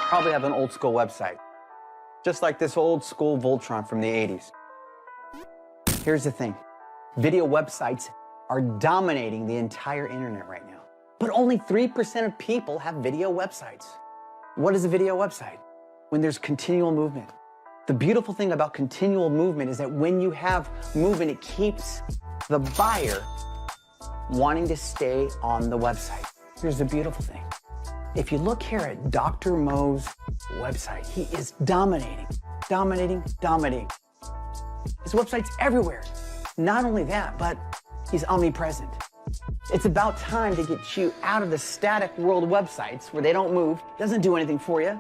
probably have an old school website, just like this old school Voltron from the 80s. Here's the thing. Video websites are dominating the entire internet right now. But only 3% of people have video websites. What is a video website? When there's continual movement. The beautiful thing about continual movement is that when you have movement, it keeps the buyer wanting to stay on the website. Here's the beautiful thing. If you look here at Dr. Mo's website, he is dominating. His website's everywhere. Not only that, but he's omnipresent. It's about time to get you out of the static world websites where they don't move, doesn't do anything for you,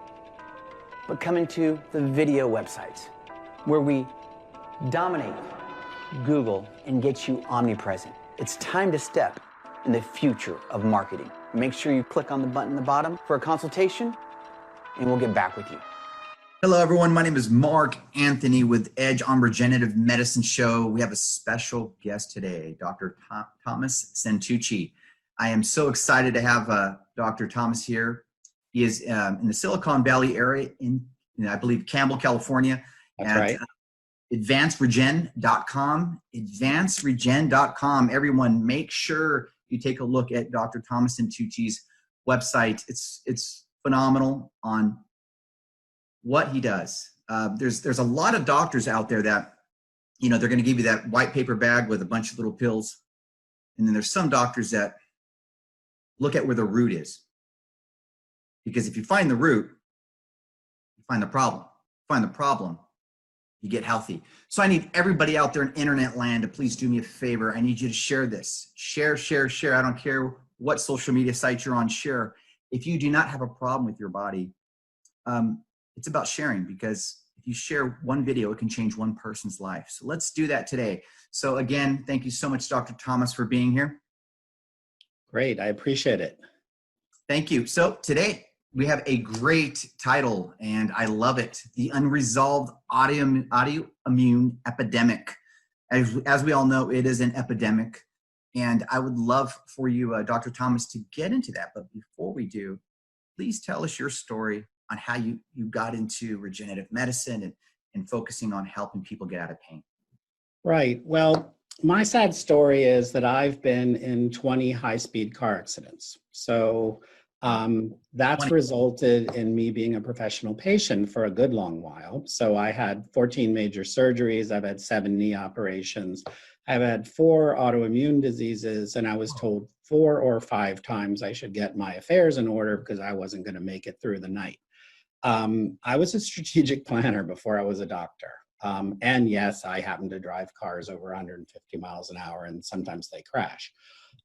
but come into the video websites where we dominate Google and get you omnipresent. It's time to step in the future of marketing. Make sure you click on the button at the bottom for a consultation, and we'll get back with you. Hello, everyone. My name is Mark Anthony with Edge on Regenerative Medicine Show. We have a special guest today, Dr. Thomas Santucci. I am so excited to have Dr. Thomas here. He is in the Silicon Valley area in I believe, Campbell, California. That's right. AdvancedRegen.com. AdvancedRegen.com. Everyone, make sure you take a look at Dr. Thomas Santucci's website. It's phenomenal on what he does. There's a lot of doctors out there that, you know, they're going to give you that white paper bag with a bunch of little pills. And then there's some doctors that look at where the root is. Because if you find the root, you find the problem. Find the problem, you get healthy. So I need everybody out there in internet land to please do me a favor. I need you to share this. Share. I don't care what social media site you're on, share. If you do not have a problem with your body, it's about sharing, because if you share one video, it can change one person's life. So let's do that today. So again, thank you so much, Dr. Thomas, for being here. Great, I appreciate it. Thank you. So today we have a great title, and I love it. The Unresolved Autoimmune Epidemic. As we all know, it is an epidemic. And I would love for you, Dr. Thomas, to get into that. But before we do, please tell us your story on how you got into regenerative medicine and focusing on helping people get out of pain. Right. Well, my sad story is that I've been in 20 high-speed car accidents. So that's resulted in me being a professional patient for a good long while. So I had 14 major surgeries. I've had 7 knee operations. I've had 4 autoimmune diseases, and I was told 4 or 5 times I should get my affairs in order because I wasn't going to make it through the night. I was a strategic planner before I was a doctor. And yes, I happen to drive cars over 150 miles an hour, and sometimes they crash.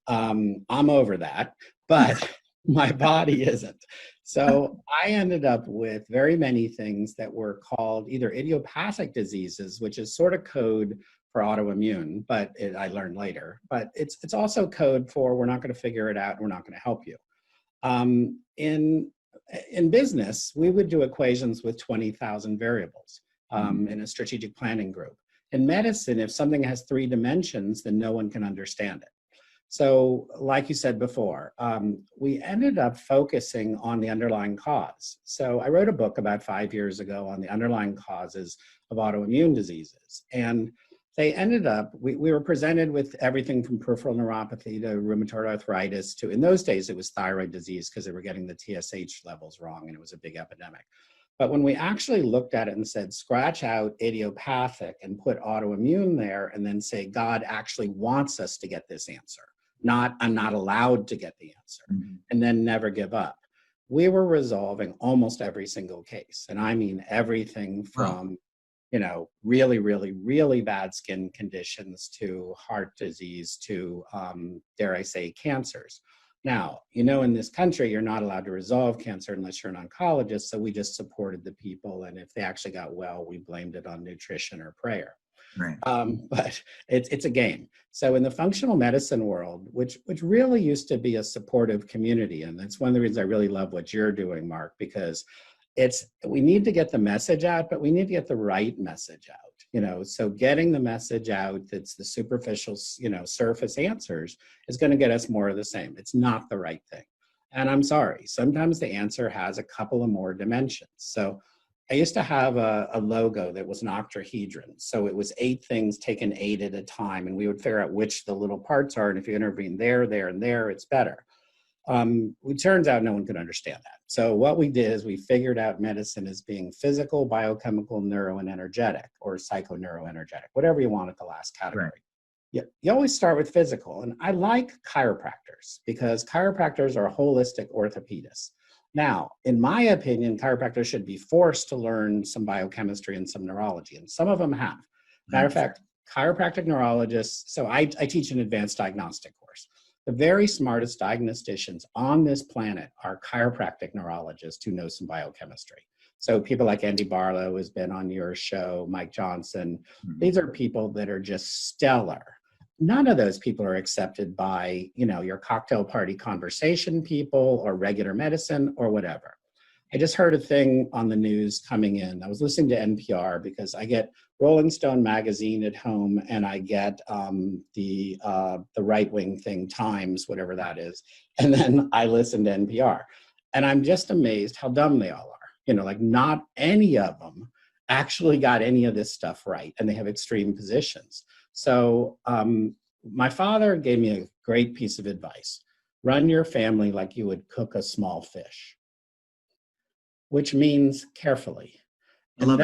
I'm over that, but my body isn't. So I ended up with very many things that were called either idiopathic diseases, which is sort of code for autoimmune, but I learned later. But it's also code for we're not going to figure it out and we're not going to help you. In business, we would do equations with 20,000 variables in a strategic planning group. In medicine, if something has 3 dimensions, then no one can understand it. So like you said before, we ended up focusing on the underlying cause. So I wrote a book about 5 years ago on the underlying causes of autoimmune diseases. And they ended up, we were presented with everything from peripheral neuropathy to rheumatoid arthritis to, in those days, it was thyroid disease because they were getting the TSH levels wrong and it was a big epidemic. But when we actually looked at it and said, scratch out idiopathic and put autoimmune there and then say, God actually wants us to get this answer, not I'm not allowed to get the answer, and then never give up. We were resolving almost every single case. And I mean everything from you know, really, really, really bad skin conditions to heart disease to, dare I say, cancers. Now, you know, in this country, you're not allowed to resolve cancer unless you're an oncologist. So we just supported the people. And if they actually got well, we blamed it on nutrition or prayer. Right. But it's a game. So in the functional medicine world, which really used to be a supportive community, and that's one of the reasons I really love what you're doing, Mark, because we need to get the message out, but we need to get the right message out, you know, so getting the message out that's the superficial, you know, surface answers is going to get us more of the same. It's not the right thing. And I'm sorry, sometimes the answer has a couple of more dimensions. So I used to have a logo that was an octahedron. So it was 8 things taken 8 at a time, and we would figure out which the little parts are. And if you intervene there, there, and there, it's better. It turns out no one could understand that. So what we did is we figured out medicine as being physical, biochemical, neuro, and energetic, or psychoneuroenergetic, whatever you want at the last category. Right. You always start with physical. And I like chiropractors because chiropractors are holistic orthopedists. Now, in my opinion, chiropractors should be forced to learn some biochemistry and some neurology, and some of them have. Matter of fact, chiropractic neurologists, so I teach an advanced diagnostic course. The very smartest diagnosticians on this planet are chiropractic neurologists who know some biochemistry. So people like Andy Barlow has been on your show, Mike Johnson. These are people that are just stellar. None of those people are accepted by, your cocktail party conversation people or regular medicine or whatever. I just heard a thing on the news coming in. I was listening to NPR because I get Rolling Stone magazine at home, and I get the right-wing thing, Times, whatever that is, and then I listen to NPR. And I'm just amazed how dumb they all are. Like not any of them actually got any of this stuff right, and they have extreme positions. So my father gave me a great piece of advice. Run your family like you would cook a small fish, which means carefully. And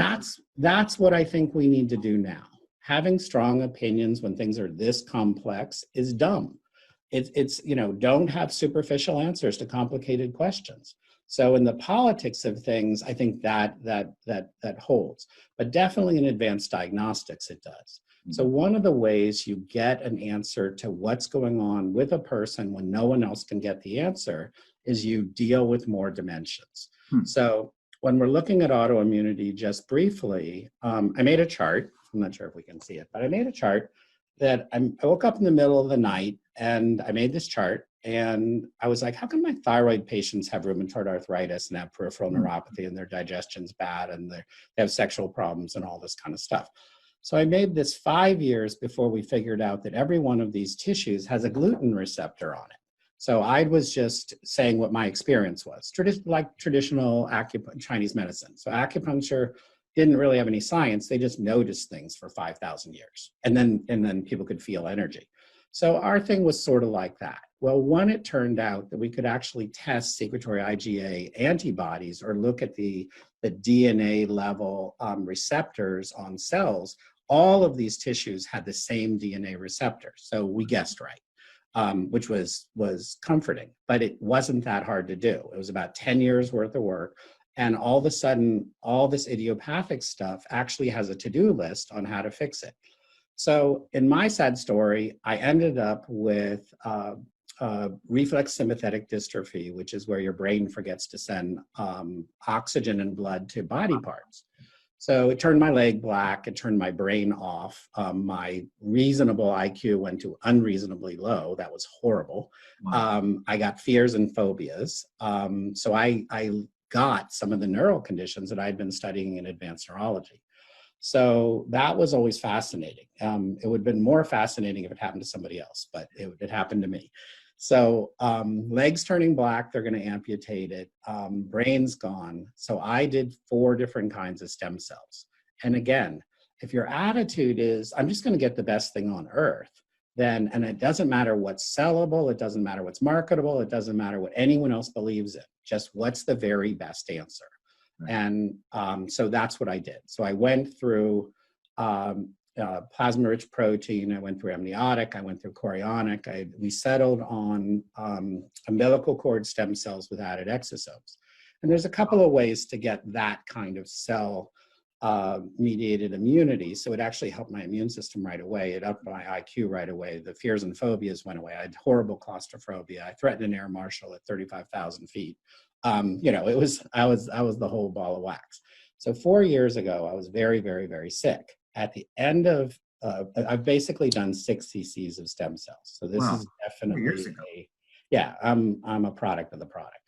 that's what I think we need to do now. Having strong opinions when things are this complex is dumb. It's don't have superficial answers to complicated questions. So in the politics of things, I think that holds, but definitely in advanced diagnostics, it does. So one of the ways you get an answer to what's going on with a person when no one else can get the answer is you deal with more dimensions. So when we're looking at autoimmunity just briefly, I made a chart. I'm not sure if we can see it, but I made a chart that I woke up in the middle of the night and I made this chart. And I was like, how come my thyroid patients have rheumatoid arthritis and have peripheral neuropathy and their digestion's bad and they have sexual problems and all this kind of stuff? So I made this 5 years before we figured out that every one of these tissues has a gluten receptor on it. So I was just saying what my experience was, like traditional Chinese medicine. So acupuncture didn't really have any science. They just noticed things for 5,000 years. And then people could feel energy. So our thing was sort of like that. Well, when it turned out that we could actually test secretory IgA antibodies or look at the DNA level receptors on cells, all of these tissues had the same DNA receptor. So we guessed right, which was comforting, but it wasn't that hard to do. It was about 10 years worth of work. And all of a sudden, all this idiopathic stuff actually has a to-do list on how to fix it. So in my sad story, I ended up with reflex sympathetic dystrophy, which is where your brain forgets to send oxygen and blood to body parts. So it turned my leg black, it turned my brain off. My reasonable IQ went to unreasonably low. That was horrible. Wow. I got fears and phobias. So I got some of the neural conditions that I'd been studying in advanced neurology. So that was always fascinating. It would have been more fascinating if it happened to somebody else, but it happened to me. So legs turning black, they're going to amputate it. Brain's gone. So I did 4 different kinds of stem cells. And again, if your attitude is, I'm just going to get the best thing on earth, then, and it doesn't matter what's sellable, it doesn't matter what's marketable, it doesn't matter what anyone else believes in, just what's the very best answer. Right. And so that's what I did. So I went through plasma-rich protein, I went through amniotic, I went through chorionic, we settled on umbilical cord stem cells with added exosomes. And there's a couple of ways to get that kind of cell mediated immunity. So it actually helped my immune system right away. It upped my IQ right away. The fears and phobias went away. I had horrible claustrophobia. I threatened an air marshal at 35,000 feet. I was the whole ball of wax. So 4 years ago, I was very, very, very sick. At the end of, I've basically done 6 cc's of stem cells. So this is definitely, I'm a product of the product.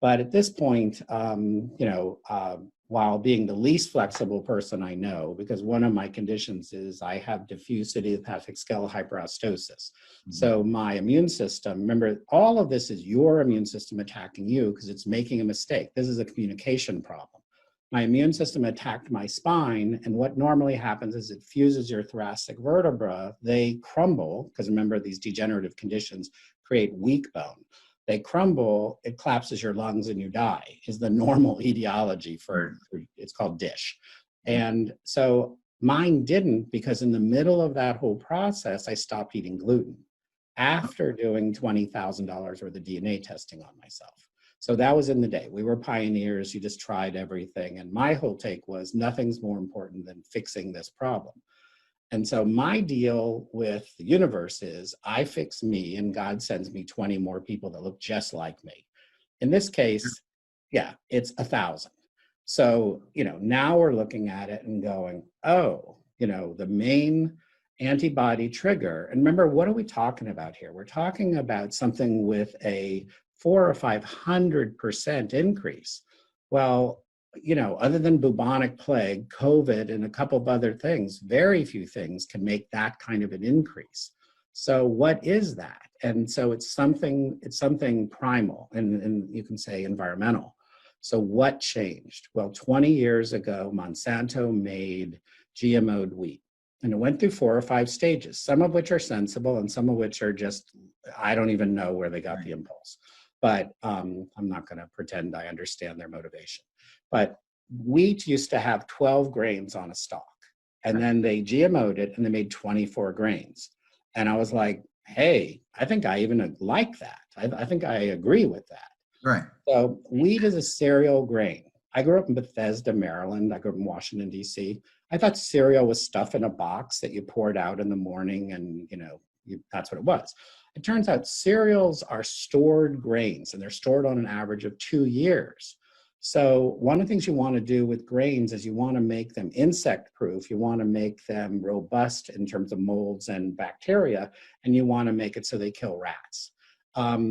But at this point, while being the least flexible person I know, because one of my conditions is I have diffuse idiopathic skeletal hyperostosis. So my immune system, remember, all of this is your immune system attacking you because it's making a mistake. This is a communication problem. My immune system attacked my spine, and what normally happens is it fuses your thoracic vertebra. They crumble, because remember, these degenerative conditions create weak bone. They crumble, it collapses your lungs, and you die, is the normal etiology for it's called DISH. And so mine didn't, because in the middle of that whole process, I stopped eating gluten after doing $20,000 worth of DNA testing on myself. So that was in the day. We were pioneers. You just tried everything. And my whole take was nothing's more important than fixing this problem. And so my deal with the universe is I fix me and God sends me 20 more people that look just like me. In this case, yeah, it's 1,000. So, now we're looking at it and going, oh, the main antibody trigger. And remember, what are we talking about here? We're talking about something with a 400 or 500% increase. Well, other than bubonic plague, COVID, and a couple of other things, very few things can make that kind of an increase. So what is that? And so it's something primal, and you can say environmental. So what changed? Well, 20 years ago, Monsanto made GMO'd wheat. And it went through 4 or 5 stages, some of which are sensible and some of which are just, I don't even know where they got the impulse. But I'm not going to pretend I understand their motivation. But wheat used to have 12 grains on a stalk. And then they GMO'd it and they made 24 grains. And I was like, hey, I think I even like that. I think I agree with that. Right. So wheat is a cereal grain. I grew up in Bethesda, Maryland. I grew up in Washington, D.C. I thought cereal was stuff in a box that you poured out in the morning and, that's what it was. It turns out cereals are stored grains, and they're stored on an average of 2 years. So one of the things you want to do with grains is you want to make them insect-proof. You want to make them robust in terms of molds and bacteria, and you want to make it so they kill rats.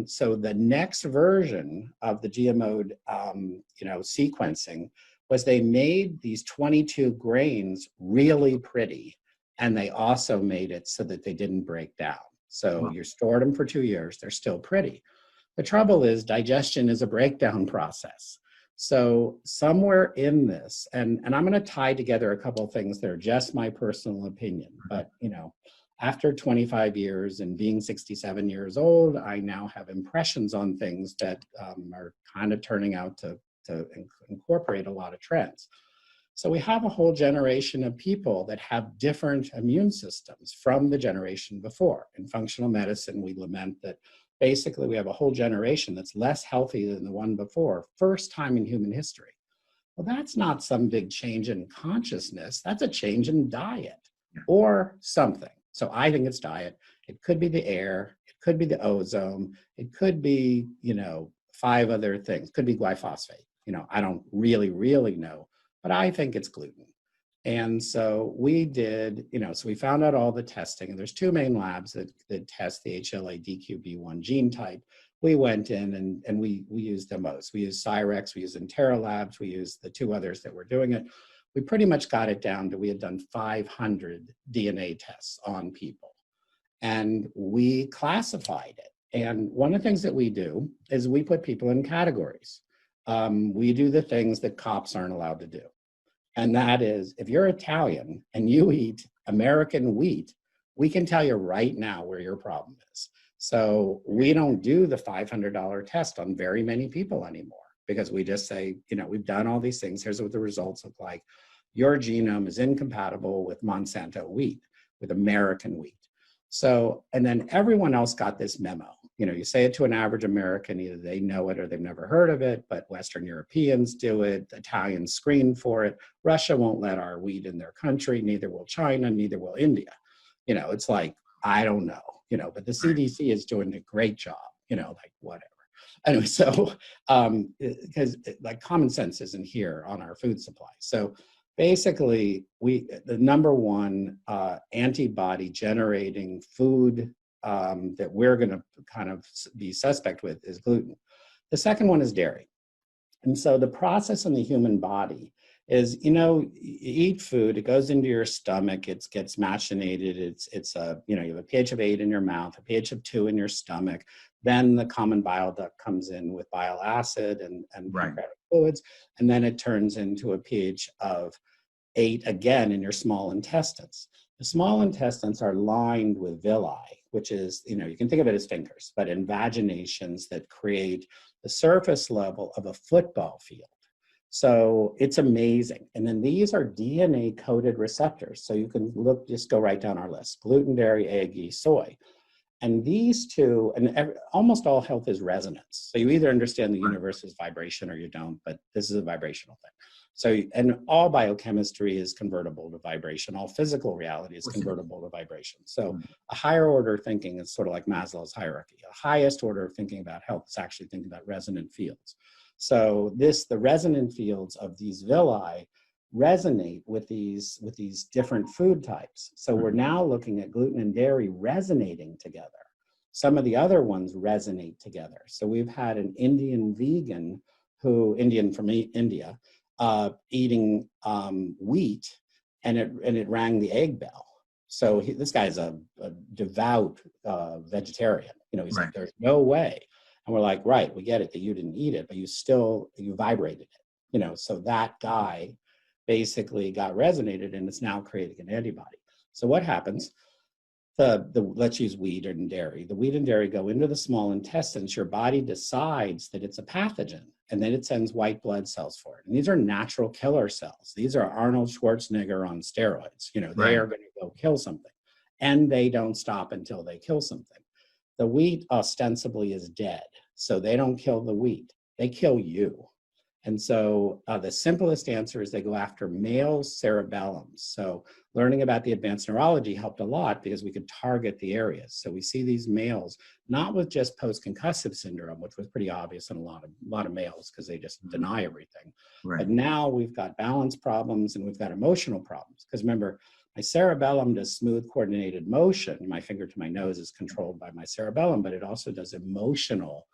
So the next version of the GMO'd, sequencing was they made these 22 grains really pretty, and they also made it so that they didn't break down. So you stored them for 2 years, they're still pretty. The trouble is digestion is a breakdown process. So somewhere in this, and I'm going to tie together a couple of things that are just my personal opinion, but after 25 years and being 67 years old, I now have impressions on things that are kind of turning out to incorporate a lot of trends. So we have a whole generation of people that have different immune systems from the generation before. In functional medicine, we lament that basically we have a whole generation that's less healthy than the one before, first time in human history. Well, that's not some big change in consciousness. That's a change in diet or something. So I think it's diet. It could be the air. It could be the ozone. It could be, 5 other things. Could be glyphosate. I don't really know, but I think it's gluten. And so we did, so we found out all the testing, and there's 2 main labs that test the HLA-DQB1 gene type. We went in and we used the most. We used Cyrex, we used Intera Labs, we used the 2 others that were doing it. We pretty much got it down to we had done 500 DNA tests on people, and we classified it. And one of the things that we do is we put people in categories. We do the things that cops aren't allowed to do. And that is, if you're Italian and you eat American wheat, we can tell you right now where your problem is. So we don't do the $500 test on very many people anymore, because we just say, we've done all these things. Here's what the results look like. Your genome is incompatible with Monsanto wheat, with American wheat. So, and then everyone else got this memo. You say it to an average American, either they know it or they've never heard of it, but Western Europeans do it, Italians screen for it. Russia won't let our wheat in their country, neither will China, neither will India. It's like, I don't know, but the CDC is doing a great job, like whatever. Anyway, so, because like common sense isn't here on our food supply. So basically, the number one antibody generating food that we're going to kind of be suspect with is gluten. The second one is dairy. And so the process in the human body is, you eat food, it goes into your stomach, it gets machinated, it's you have a pH of 8 in your mouth, a pH of 2 in your stomach, then the common bile duct comes in with bile acid and Right. pancreatic fluids, and then it turns into a pH of 8 again in your small intestines. The small intestines are lined with villi, which is, you can think of it as fingers, but invaginations that create the surface level of a football field. So it's amazing. And then these are DNA coded receptors. So you can just go right down our list: gluten, dairy, egg, yeast, soy. And these two, and almost all health is resonance. So you either understand the universe is vibration or you don't, but this is a vibrational thing. So, and all biochemistry is convertible to vibration. All physical reality is convertible to vibration. So a higher order of thinking is sort of like Maslow's hierarchy. A highest order of thinking about health is actually thinking about resonant fields. So the resonant fields of these villi resonate with these different food types. So we're now looking at gluten and dairy resonating together. Some of the other ones resonate together. So we've had an Indian vegan Indian from India, eating wheat, and it rang the egg bell. So this guy's a devout vegetarian. He's like, there's no way. And we're like, right, we get it that you didn't eat it, but you vibrated it. So that guy basically got resonated, and it's now creating an antibody. So what happens? Let's use wheat and dairy. The wheat and dairy go into the small intestines. Your body decides that it's a pathogen, and then it sends white blood cells for it. And these are natural killer cells. These are Arnold Schwarzenegger on steroids. They are going to go kill something, and they don't stop until they kill something. The wheat ostensibly is dead, so they don't kill the wheat. They kill you. And so the simplest answer is they go after male cerebellums. So learning about the advanced neurology helped a lot because we could target the areas. So we see these males, not with just post-concussive syndrome, which was pretty obvious in a lot of males because they just deny everything. Right. But now we've got balance problems and we've got emotional problems. Because remember, my cerebellum does smooth coordinated motion. My finger to my nose is controlled by my cerebellum, but it also does emotional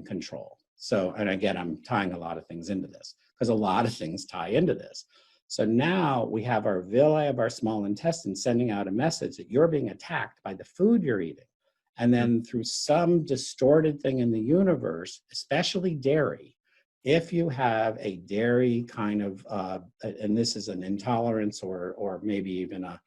control. So, and again, I'm tying a lot of things into this because a lot of things tie into this. So now we have our villi of our small intestine sending out a message that you're being attacked by the food you're eating. And then through some distorted thing in the universe, especially dairy, if you have a dairy kind of, and this is an intolerance or maybe even a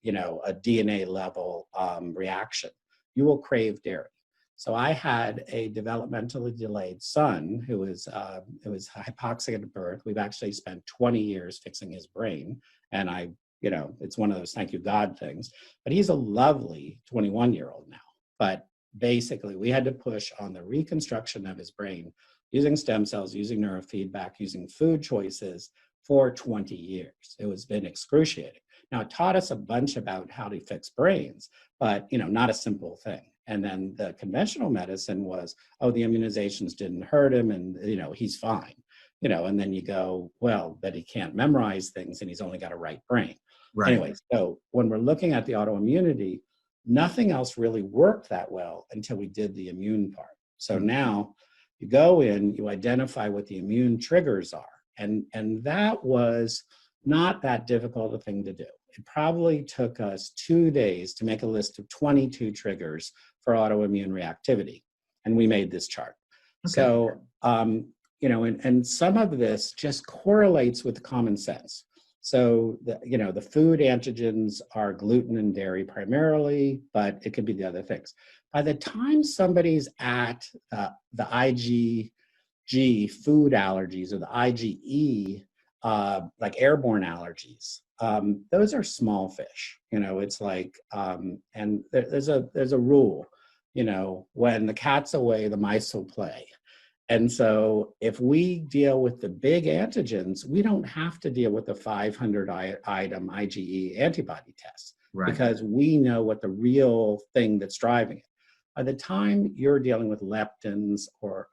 DNA level reaction, you will crave dairy. So I had a developmentally delayed son who was hypoxic at birth. We've actually spent 20 years fixing his brain. And it's one of those thank you God things. But he's a lovely 21-year-old now. But basically, we had to push on the reconstruction of his brain using stem cells, using neurofeedback, using food choices for 20 years. It has been excruciating. Now, it taught us a bunch about how to fix brains, but not a simple thing. And then the conventional medicine was, oh, the immunizations didn't hurt him and, he's fine. And then you go, well, but he can't memorize things and he's only got a right brain. Right. Anyway, so when we're looking at the autoimmunity, nothing else really worked that well until we did the immune part. So now you go in, you identify what the immune triggers are. And that was not that difficult a thing to do. It probably took us 2 days to make a list of 22 triggers for autoimmune reactivity. And we made this chart. Okay. So, and some of this just correlates with common sense. So, the food antigens are gluten and dairy primarily, but it could be the other things. By the time somebody's at the IgG food allergies or the IgE, like airborne allergies, those are small fish. It's like, and there's a rule, when the cat's away, the mice will play. And so if we deal with the big antigens, we don't have to deal with the 500 item IgE antibody test, because we know what the real thing that's driving it. By the time you're dealing with leptins or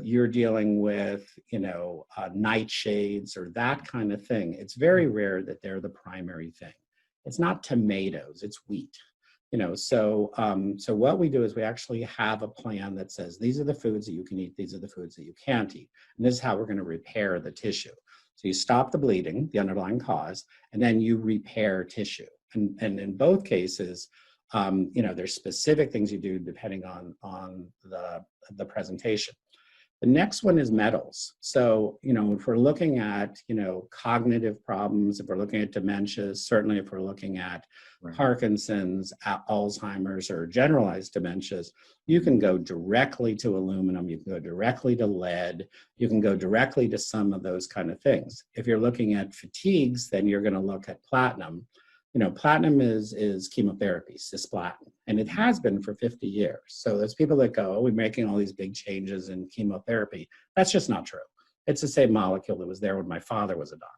you're dealing with, nightshades or that kind of thing, it's very rare that they're the primary thing. It's not tomatoes, it's wheat. So what we do is we actually have a plan that says, these are the foods that you can eat, these are the foods that you can't eat. And this is how we're going to repair the tissue. So you stop the bleeding, the underlying cause, and then you repair tissue. And in both cases, there's specific things you do depending on the presentation. The next one is metals. So, if we're looking at, cognitive problems, if we're looking at dementias, certainly if we're looking at Parkinson's, Alzheimer's, or generalized dementias, you can go directly to aluminum, you can go directly to lead, you can go directly to some of those kind of things. If you're looking at fatigues, then you're going to look at platinum. Platinum is chemotherapy, cisplatin, and it has been for 50 years. So there's people that go, oh, we're making all these big changes in chemotherapy. That's just not true. It's the same molecule that was there when my father was a doctor.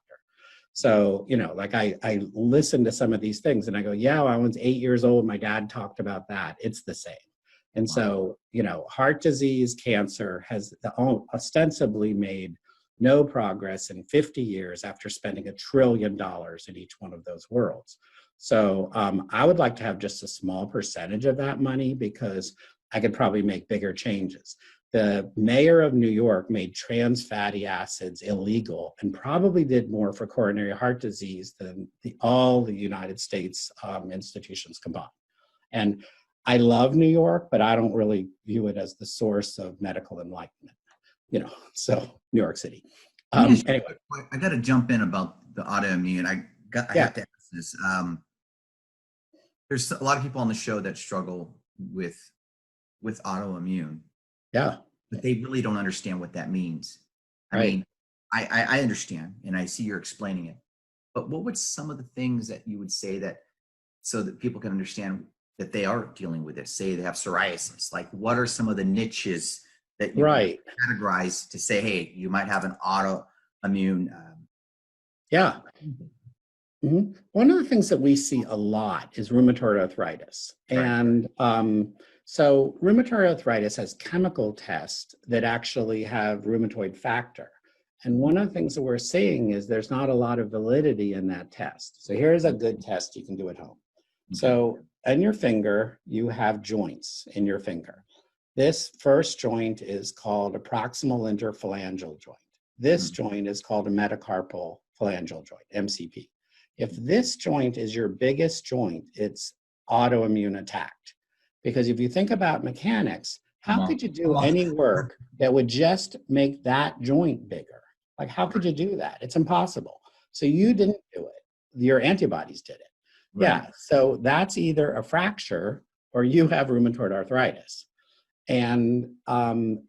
So, I listen to some of these things and I go, yeah, when I was 8 years old, my dad talked about that. It's the same. And so, heart disease, cancer has ostensibly made no progress in 50 years after spending $1 trillion in each one of those worlds. So I would like to have just a small percentage of that money because I could probably make bigger changes. The mayor of New York made trans fatty acids illegal and probably did more for coronary heart disease than all the United States institutions combined. And I love New York, but I don't really view it as the source of medical enlightenment. So New York City. Anyway, I got to jump in about the autoimmune. I have to ask this. There's a lot of people on the show that struggle with autoimmune. Yeah. But they really don't understand what that means. I mean, I understand, and I see you're explaining it. But what would some of the things that you would say so that people can understand that they are dealing with it? Say they have psoriasis. Like, what are some of the niches that you categorize to say, hey, you might have an autoimmune? Mm-hmm. One of the things that we see a lot is rheumatoid arthritis. And so rheumatoid arthritis has chemical tests that actually have rheumatoid factor. And one of the things that we're seeing is there's not a lot of validity in that test. So here's a good test you can do at home. So in your finger, you have joints in your finger. This first joint is called a proximal interphalangeal joint. This joint is called a metacarpal phalangeal joint, MCP. If this joint is your biggest joint, it's autoimmune attacked. Because if you think about mechanics, how could you do any work that would just make that joint bigger? Like, how could you do that? It's impossible. So you didn't do it. Your antibodies did it. Yeah, so that's either a fracture or you have rheumatoid arthritis. And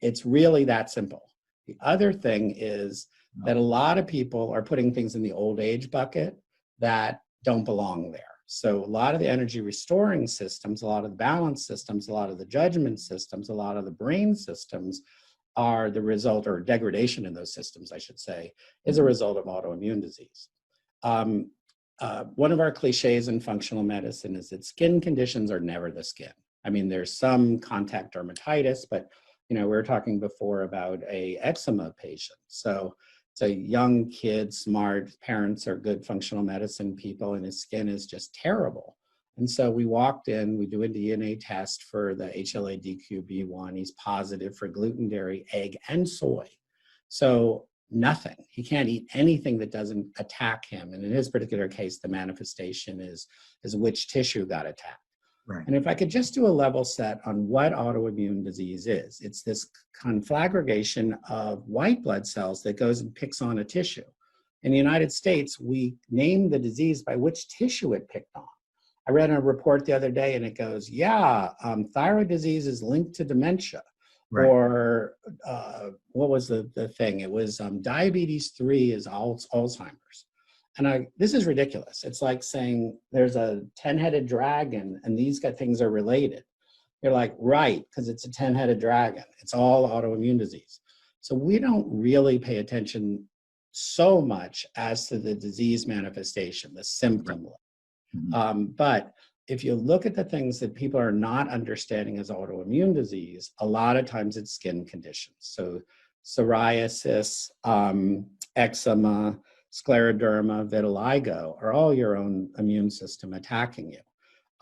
it's really that simple. The other thing is that a lot of people are putting things in the old age bucket that don't belong there. So a lot of the energy restoring systems, a lot of the balance systems, a lot of the judgment systems, a lot of the brain systems are the result, or degradation in those systems, I should say, is a result of autoimmune disease. One of our cliches in functional medicine is that skin conditions are never the skin. I mean, there's some contact dermatitis, but we were talking before about a eczema patient. So it's a young kid, smart, parents are good functional medicine people, and his skin is just terrible. And so we walked in, we do a DNA test for the HLA-DQB1. He's positive for gluten, dairy, egg, and soy. So nothing. He can't eat anything that doesn't attack him. And in his particular case, the manifestation is which tissue got attacked. Right. And if I could just do a level set on what autoimmune disease is, it's this conflagration of white blood cells that goes and picks on a tissue. In the United States, we name the disease by which tissue it picked on. I read a report the other day and it goes, thyroid disease is linked to dementia. Right. Or what was the thing? It was diabetes 3 is Alzheimer's. And this is ridiculous. It's like saying there's a 10-headed dragon and these things are related. You're like, right, because it's a 10-headed dragon. It's all autoimmune disease. So we don't really pay attention so much as to the disease manifestation, the symptom. Mm-hmm. But if you look at the things that people are not understanding as autoimmune disease, a lot of times it's skin conditions. So psoriasis, eczema, scleroderma, vitiligo are all your own immune system attacking you.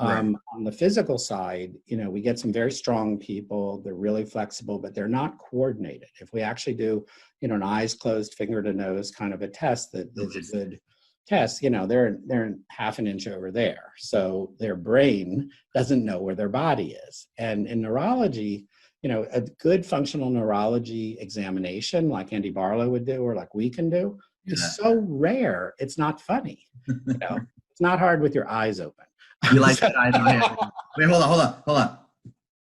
Right. On the physical side, we get some very strong people. They're really flexible, but they're not coordinated. If we actually do, an eyes closed, finger to nose kind of a test that is a good test, they're half an inch over there. So their brain doesn't know where their body is. And in neurology, a good functional neurology examination like Andy Barlow would do or like we can do is so rare, it's not funny. It's not hard with your eyes open. You like that? I know. Wait, hold on.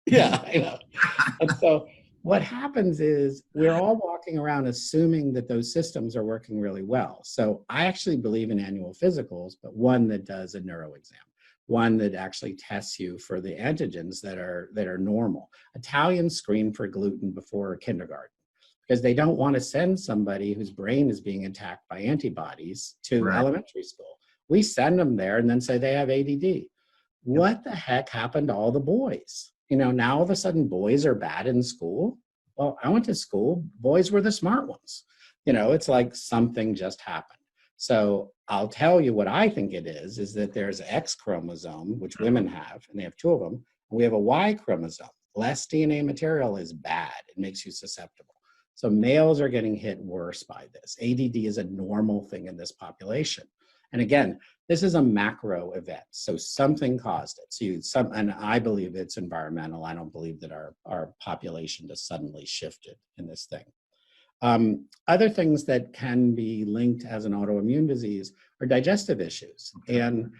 Yeah, I know. And so what happens is we're all walking around assuming that those systems are working really well. So I actually believe in annual physicals, but one that does a neuro exam, one that actually tests you for the antigens that are normal. Italians screen for gluten before kindergarten because they don't want to send somebody whose brain is being attacked by antibodies to elementary school. We send them there and then say they have ADD. What the heck happened to all the boys? Now all of a sudden boys are bad in school. Well, I went to school, boys were the smart ones. It's like something just happened. So I'll tell you what I think it is that there's X chromosome, which women have, and they have two of them. And we have a Y chromosome. Less DNA material is bad. It makes you susceptible. So males are getting hit worse by this. ADD is a normal thing in this population. And again, this is a macro event. So something caused it. And I believe it's environmental. I don't believe that our population just suddenly shifted in this thing. Other things that can be linked as an autoimmune disease are digestive issues. And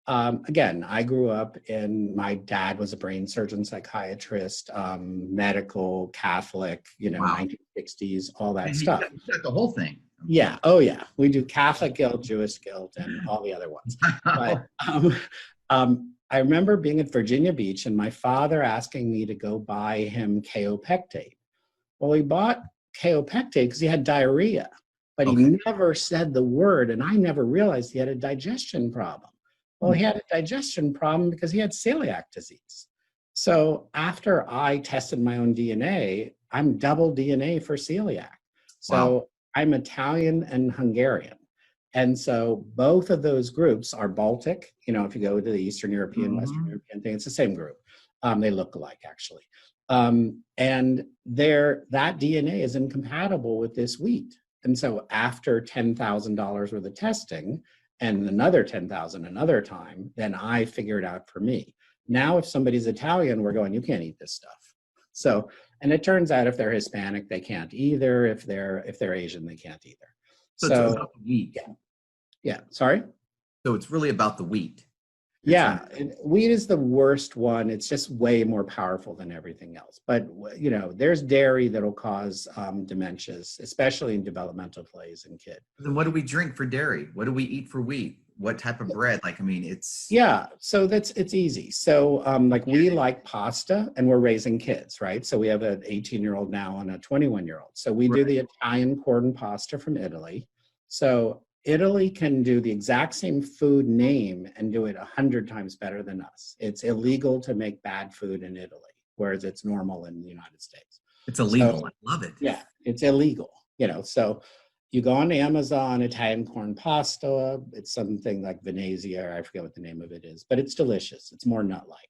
again, I grew up my dad was a brain surgeon, psychiatrist, medical, Catholic, 1960s, all that stuff. You got the whole thing. Yeah. Oh, yeah. We do Catholic guilt, Jewish guilt, and all the other ones. But I remember being at Virginia Beach and my father asking me to go buy him kaopectate. Well, he bought kaopectate because he had diarrhea, but he never said the word, and I never realized he had a digestion problem. Well, he had a digestion problem because he had celiac disease. So after I tested my own DNA, I'm double DNA for celiac. So I'm Italian and Hungarian. And so both of those groups are Baltic. If you go to the Eastern European, Western European thing, it's the same group. They look alike, actually. And that DNA is incompatible with this wheat. And so after $10,000 worth of testing and another 10,000 another time, then I figured out for me. Now, if somebody's Italian, we're going, you can't eat this stuff. So, and it turns out if they're Hispanic, they can't either. If they're Asian, they can't either. So it's about the wheat. Yeah. Sorry? So it's really about the wheat. Yeah, wheat is the worst one. It's just way more powerful than everything else. But, there's dairy that'll cause dementias, especially in developmental phase in kids. Then what do we drink for dairy? What do we eat for wheat? What type of bread? It's... Yeah, so it's easy. So we like pasta and we're raising kids, right? So we have an 18-year-old now and a 21-year-old. So we do the Italian corn pasta from Italy. So Italy can do the exact same food name and do it 100 times better than us. It's illegal to make bad food in Italy, whereas it's normal in the United States. It's illegal. So, I love it. Yeah, it's illegal. So you go on Amazon, Italian corn pasta. It's something like Venezia, or I forget what the name of it is, but it's delicious. It's more nut-like.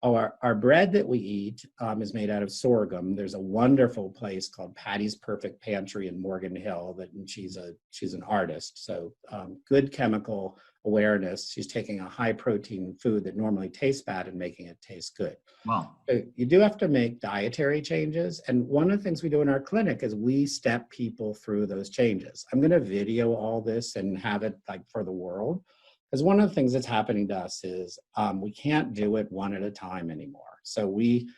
Our bread that we eat is made out of sorghum. There's a wonderful place called Patty's Perfect Pantry in Morgan Hill and she's an artist. So good chemical awareness. She's taking a high protein food that normally tastes bad and making it taste good. Wow. So you do have to make dietary changes. And one of the things we do in our clinic is we step people through those changes. I'm going to video all this and have it for the world. Because one of the things that's happening to us is we can't do it one at a time anymore. So we,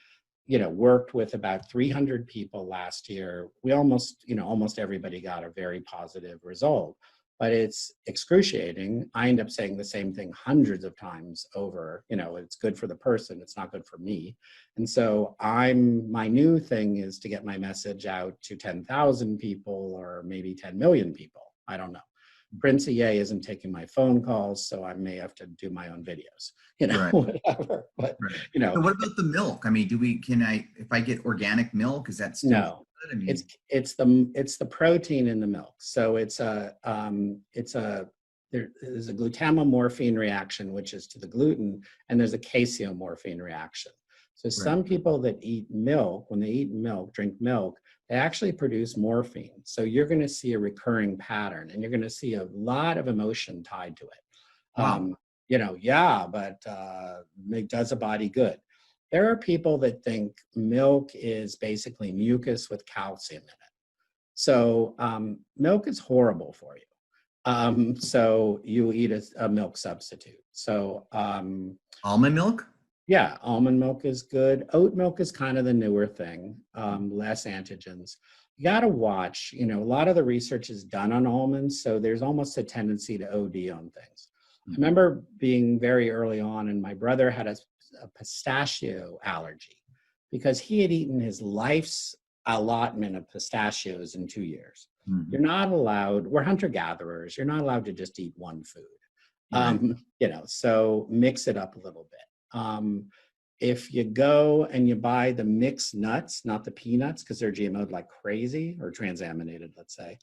worked with about 300 people last year. We almost everybody got a very positive result, but it's excruciating. I end up saying the same thing hundreds of times over. It's good for the person. It's not good for me. And so my new thing is to get my message out to 10,000 people or maybe 10 million people. I don't know. Prince EA isn't taking my phone calls, so I may have to do my own videos, whatever. But, So what about the milk? If I get organic milk, is that still good? It's the protein in the milk. So it's a there's a glutamomorphine reaction, which is to the gluten, and there's a caseomorphine reaction. So some people that eat milk, when they eat milk, drink milk, they actually produce morphine. So you're going to see a recurring pattern, and you're going to see a lot of emotion tied to it. Wow. You know, yeah, but it does a body good. There are people that think milk is basically mucus with calcium in it. So milk is horrible for you. So you eat a milk substitute. So Almond milk? yeah, almond milk is good. Oat milk is kind of the newer thing, less antigens. You got to watch, you know, a lot of the research is done on almonds, so there's almost a tendency to OD on things. I remember being very early on, and my brother had a pistachio allergy because he had eaten his life's allotment of pistachios in 2 years. You're not allowed, we're hunter-gatherers, you're not allowed to just eat one food. You know, so mix it up a little bit. If you go and you buy the mixed nuts, not the peanuts, because they're GMO'd like crazy, or transaminated, let's say.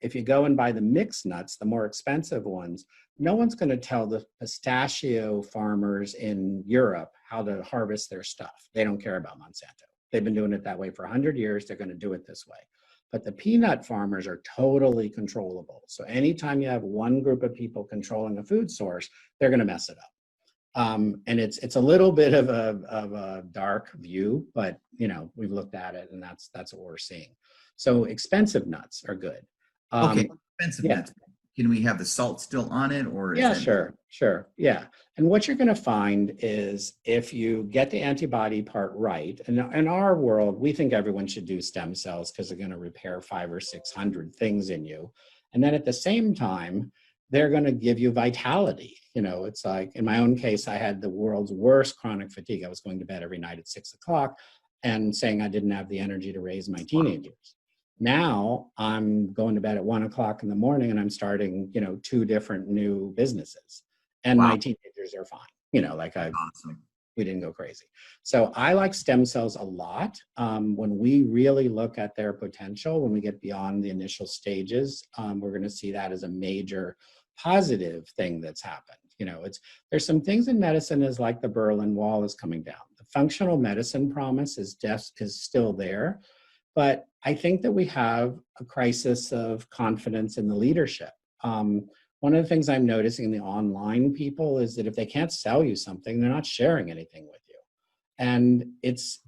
If you go and buy the mixed nuts, the more expensive ones, no one's going to tell the pistachio farmers in Europe how to harvest their stuff. They don't care about Monsanto. They've been doing it that way for 100 years. They're going to do it this way. But the peanut farmers are totally controllable. So anytime you have one group of people controlling a food source, they're going to mess it up. And it's a little bit of a dark view, but you know, we've looked at it, and that's what we're seeing. So expensive nuts are good. Okay, expensive yeah. nuts. Can we have the salt still on it, or Yeah, sure. Yeah. And what you're going to find is if you get the antibody part right, and in our world, we think everyone should do stem cells because they're going to repair 500 or 600 things in you. And then at the same time, they're going to give you vitality. You know, it's like in my own case, I had the world's worst chronic fatigue. I was going to bed every night at 6 o'clock and saying I didn't have the energy to raise my teenagers. Now I'm going to bed at 1 o'clock in the morning, and I'm starting, you know, 2 different new businesses, and my teenagers are fine. You know, like we didn't go crazy. So I like stem cells a lot. When we really look at their potential, when we get beyond the initial stages, we're going to see that as a major positive thing that's happened. You know, there's some things in medicine is like the Berlin Wall is coming down. The functional medicine promise is still there. But I think that we have a crisis of confidence in the leadership. One of the things I'm noticing in the online people is that if they can't sell you something, they're not sharing anything with you. And it's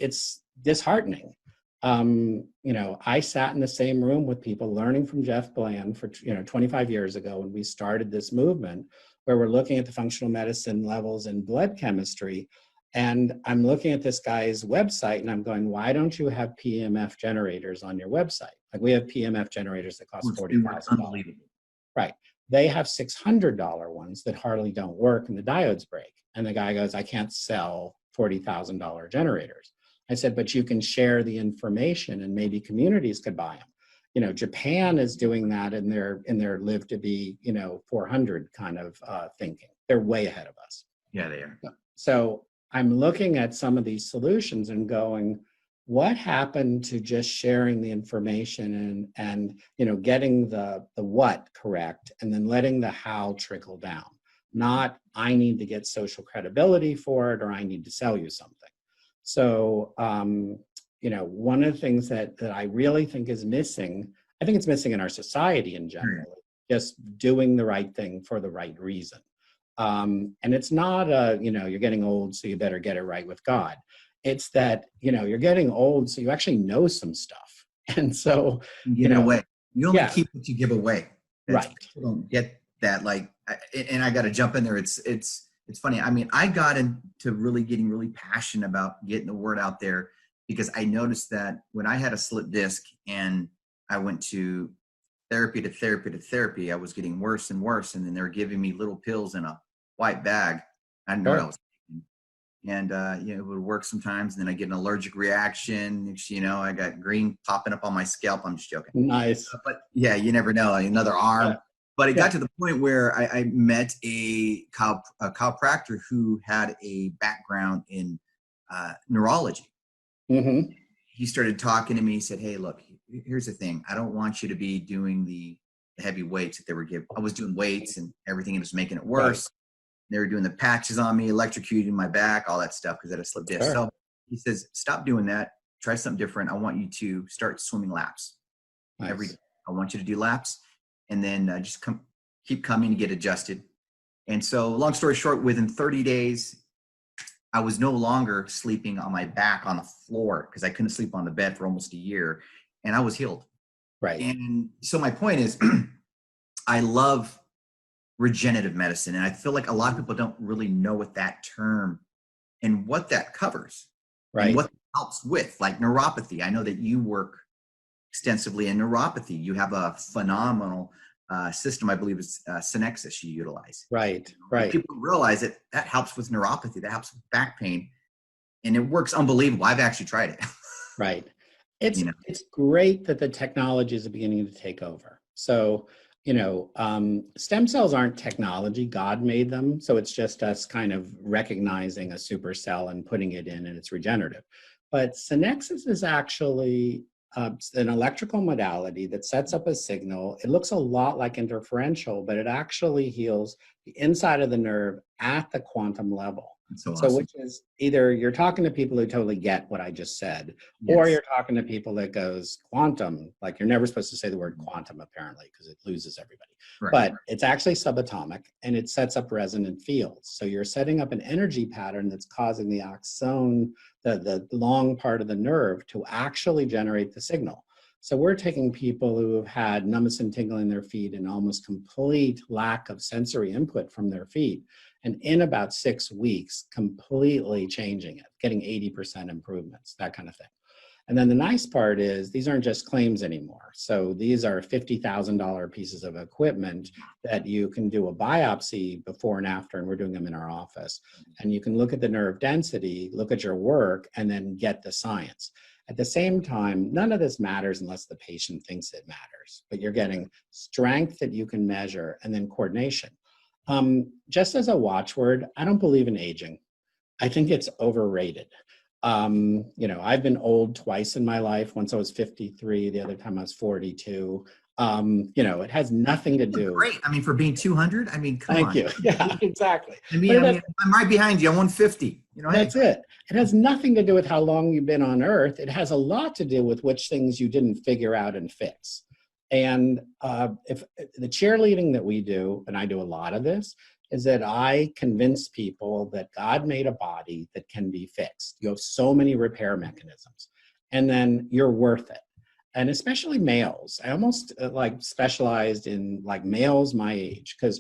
disheartening. You know, I sat in the same room with people learning from Jeff Bland for 25 years ago when we started this movement where we're looking at the functional medicine levels in blood chemistry. And I'm looking at this guy's website and I'm going, why don't you have PMF generators on your website? Like we have PMF generators that cost $40,000. Unbelievable. Right. They have $600 ones that hardly don't work and the diodes break. And the guy goes, I can't sell $40,000 generators. I said, but you can share the information and maybe communities could buy them. You know, Japan is doing that in their live to be, 400 kind of thinking. They're way ahead of us. Yeah, they are. So I'm looking at some of these solutions and going, what happened to just sharing the information and getting the what correct and then letting the how trickle down? Not I need to get social credibility for it or I need to sell you something. So, one of the things that I really think is missing, I think it's missing in our society in general, just doing the right thing for the right reason. And it's not you're getting old, so you better get it right with God. It's that, you're getting old, so you actually know some stuff. And so, you give away. You only keep what you give away. Right. People don't get that. And I got to jump in there. It's funny. I mean, I got into really getting really passionate about getting the word out there because I noticed that when I had a slip disc and I went to therapy to therapy to therapy, I was getting worse and worse. And then they were giving me little pills in a white bag. I didn't know what I was taking. And, it would work sometimes. And then I get an allergic reaction. I got green popping up on my scalp. I'm just joking. Nice. But yeah, you never know. Another arm. Yeah. But it got to the point where I met a chiropractor who had a background in neurology. Mm-hmm. He started talking to me. He said, hey, look, here's the thing. I don't want you to be doing the the heavy weights that they were giving. I was doing weights and everything, and it was making it worse. They were doing the patches on me, electrocuting my back, all that stuff, because I had a slip disc. So he says, stop doing that. Try something different. I want you to start swimming laps every day. I want you to do laps, and then just keep coming to get adjusted. And so long story short, within 30 days, I was no longer sleeping on my back on the floor because I couldn't sleep on the bed for almost a year, and I was healed. Right. And so my point is, I love regenerative medicine, and I feel like a lot of people don't really know what that term and what that covers, and what it helps with, like neuropathy. I know that you work extensively in neuropathy. You have a phenomenal system, I believe it's Santucci you utilize. Right. People realize that helps with neuropathy, that helps with back pain, and it works unbelievable. I've actually tried it. Right. It's great that the technology is beginning to take over. So, stem cells aren't technology. God made them. So it's just us kind of recognizing a supercell and putting it in, and it's regenerative. But Synexus is actually an electrical modality that sets up a signal. It looks a lot like interferential, but it actually heals the inside of the nerve at the quantum level. So awesome. Which is either you're talking to people who totally get what I just said, or you're talking to people that goes quantum, like you're never supposed to say the word quantum apparently because it loses everybody. Right. But it's actually subatomic, and it sets up resonant fields. So you're setting up an energy pattern that's causing the axon, the long part of the nerve, to actually generate the signal. So we're taking people who have had numbness and tingling in their feet and almost complete lack of sensory input from their feet, and in about 6 weeks, completely changing it, getting 80% improvements, that kind of thing. And then the nice part is these aren't just claims anymore. So these are $50,000 pieces of equipment that you can do a biopsy before and after, and we're doing them in our office. And you can look at the nerve density, look at your work, and then get the science. At the same time, none of this matters unless the patient thinks it matters, but you're getting strength that you can measure, and then coordination. Just as a watchword, I don't believe in aging. I think it's overrated. I've been old twice in my life. Once I was 53, the other time I was 42. It has nothing to do. Great. I mean, for being 200, I mean, come on. Thank you. Yeah, exactly. I mean, I'm right behind you. I'm 150. That's it. It has nothing to do with how long you've been on Earth. It has a lot to do with which things you didn't figure out and fix. And if the cheerleading that we do, and I do a lot of this, is that I convince people that God made a body that can be fixed. You have so many repair mechanisms, and then you're worth it. And especially males. I almost specialized in males my age, because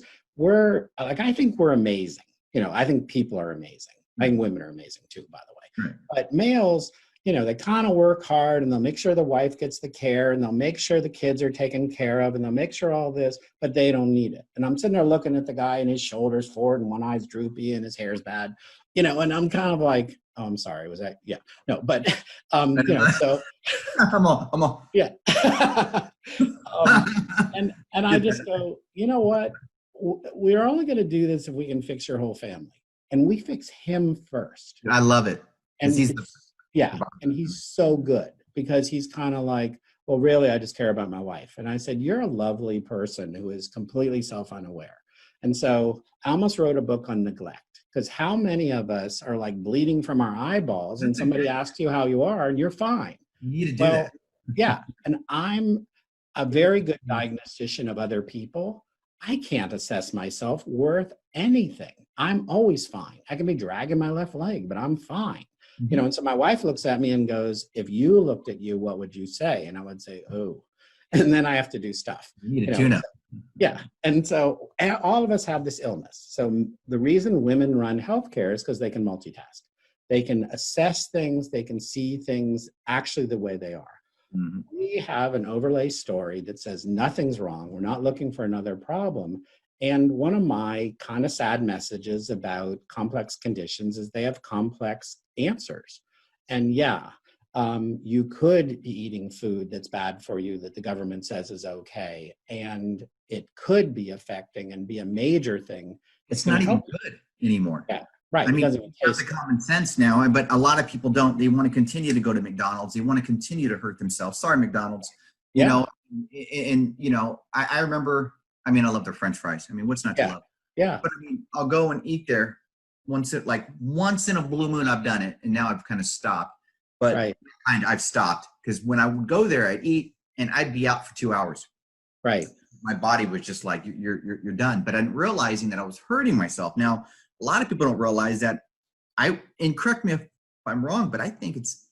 I think we're amazing. I think people are amazing. I think women are amazing too, by the way. Right. But males, they kind of work hard, and they'll make sure the wife gets the care, and they'll make sure the kids are taken care of, and they'll make sure all this, but they don't need it. And I'm sitting there looking at the guy, and his shoulders forward, and one eye's droopy, and his hair's bad, and I'm kind of like, oh, I'm sorry, was that? Yeah, no, but, so. I'm on. Yeah. And I just go, you know what? We're only going to do this if we can fix your whole family. And we fix him first. I love it. And and he's so good, because he's kind of like, well, really, I just care about my wife. And I said, you're a lovely person who is completely self-unaware. And so I almost wrote a book on neglect, because how many of us are bleeding from our eyeballs, and somebody asks you how you are and you're fine. You need to do that. Yeah. And I'm a very good diagnostician of other people. I can't assess myself worth anything. I'm always fine. I can be dragging my left leg, but I'm fine. Mm-hmm. And so my wife looks at me and goes, if you looked at you, what would you say? And I would say, oh, and then I have to do stuff. You need a tune-up. Yeah. And so all of us have this illness. So the reason women run healthcare is because they can multitask. They can assess things. They can see things actually the way they are. Mm-hmm. We have an overlay story that says nothing's wrong. We're not looking for another problem. And one of my kind of sad messages about complex conditions is they have complex answers. And you could be eating food that's bad for you that the government says is okay. And it could be affecting and be a major thing. It's not even good anymore. Yeah. Right. I mean, that's the common sense now, but a lot of people don't. They want to continue to go to McDonald's. They want to continue to hurt themselves. Sorry, McDonald's. You know, And you know, I remember, I mean, I love their French fries. I mean, what's not to Yeah. love? Yeah. But I mean, I'll go and eat there once in a blue moon I've done it, and now I've kind of stopped. But Right. I've stopped because when I would go there, I'd eat and I'd be out for 2 hours. Right. My body was just like, you're done. But I'm realizing that I was hurting myself. Now, a lot of people don't realize that and correct me if I'm wrong, but I think it's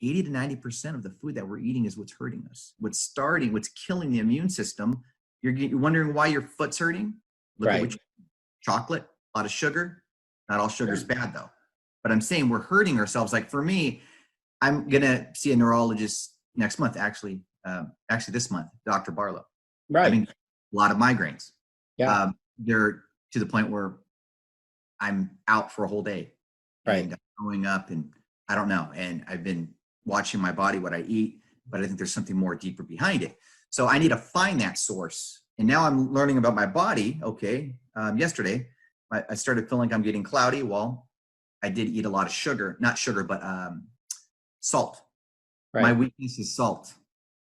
80 to 90% of the food that we're eating is what's hurting us. What's killing the immune system. You're wondering why your foot's hurting? Look at Right. chocolate, a lot of sugar. Not all sugar is bad though. But I'm saying we're hurting ourselves. Like for me, I'm going to see a neurologist next month, actually this month, Dr. Barlow. Right. Having a lot of migraines. Yeah. They're to the point where I'm out for a whole day. Right. And growing up, and I don't know. And I've been watching my body, what I eat, but I think there's something more deeper behind it. So I need to find that source. And now I'm learning about my body. Okay. Yesterday, I started feeling like I'm getting cloudy. Well, I did eat a lot of sugar, not sugar, but salt. Right. My weakness is salt.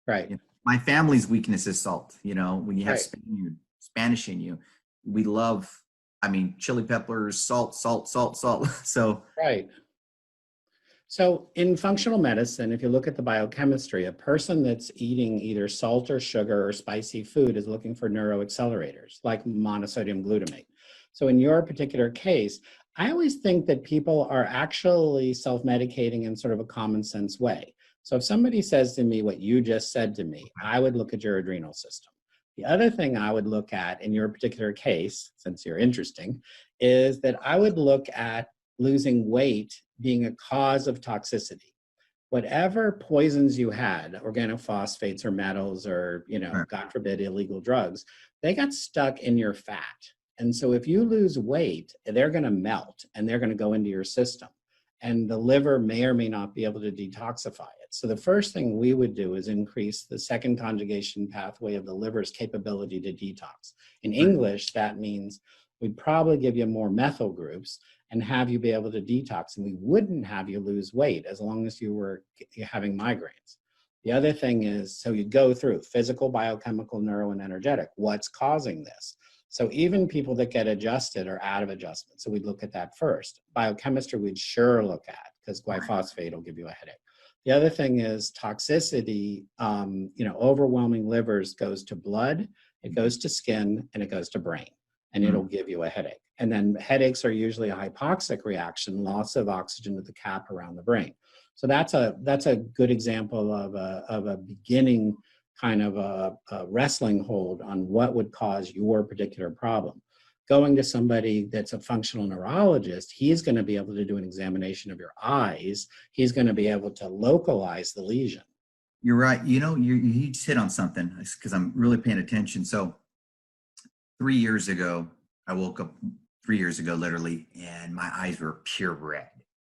Right. You know, my family's weakness is salt. You know, when you have Right. Spanish in you, we love, I mean, chili peppers, salt. So, Right. So in functional medicine, if you look at the biochemistry, a person that's eating either salt or sugar or spicy food is looking for neuroaccelerators like monosodium glutamate. So in your particular case, I always think that people are actually self-medicating in sort of a common sense way. So if somebody says to me what you just said to me, I would look at your adrenal system. The other thing I would look at in your particular case, since you're interesting, is that I would look at losing weight being a cause of toxicity. Whatever poisons you had, organophosphates or metals or, God forbid, illegal drugs, they got stuck in your fat. And so if you lose weight, they're going to melt and they're going to go into your system. And the liver may or may not be able to detoxify it. So the first thing we would do is increase the second conjugation pathway of the liver's capability to detox. In English, that means we'd probably give you more methyl groups and have you be able to detox. And we wouldn't have you lose weight as long as you were having migraines. The other thing is, so you go through physical, biochemical, neuro, and energetic. What's causing this? So even people that get adjusted are out of adjustment. So we'd look at that first. Biochemistry we'd sure look at because glyphosate will give you a headache. The other thing is toxicity, overwhelming livers goes to blood, it goes to skin, and it goes to brain, and it'll give you a headache. And then headaches are usually a hypoxic reaction, loss of oxygen to the cap around the brain. So that's a good example of a beginning kind of a wrestling hold on what would cause your particular problem. Going to somebody that's a functional neurologist, he's going to be able to do an examination of your eyes. He's going to be able to localize the lesion. You're right. You know, you just hit on something because I'm really paying attention. So 3 years ago, I woke up 3 years ago, literally, and my eyes were pure red.